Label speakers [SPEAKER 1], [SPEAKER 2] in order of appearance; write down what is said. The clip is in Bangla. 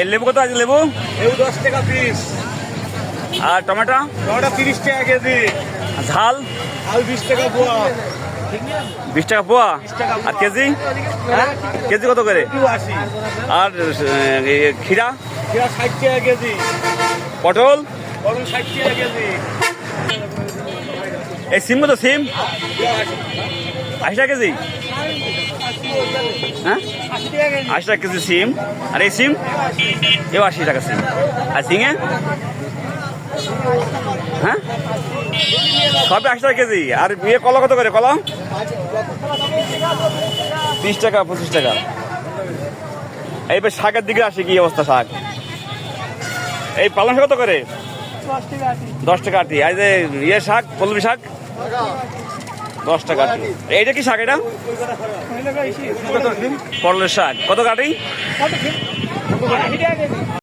[SPEAKER 1] এর লেবু কত আছে লেবু?
[SPEAKER 2] লেবু 10 টাকা পিস।
[SPEAKER 1] আর টমেটো?
[SPEAKER 2] টমেটো 30 টাকা কেজি।
[SPEAKER 1] ঝাল?
[SPEAKER 2] আলু 20 টাকা পোয়া।
[SPEAKER 1] 20 টাকা পোয়া। আর কেজি? কেজি কত করে?
[SPEAKER 2] 80।
[SPEAKER 1] আর খিরা?
[SPEAKER 2] খিরা 60 টাকা কেজি।
[SPEAKER 1] পটল?
[SPEAKER 2] পটল 60 টাকা কেজি।
[SPEAKER 1] এই সিম কত সিম? 80 টাকা কেজি? হ্যাঁ 80 টাকা কেজি সিম। আর এই সিম? এও 80 টাকা সিম। আর ঝিঙে? হ্যাঁ সবে 80 টাকা কেজি। আর ইয়ে কলা কত করে কলা? 30 টাকা 25 টাকা। এইবার শাকের দিকে আসে কি অবস্থা শাক? এই পালং শাক কত করে? 10 টাকা আটি। আর যে ইয়ে শাক কলমি শাক 10 টাকা আটি। এইটা কি শাক এটা? পটলের শাক কত কাটি?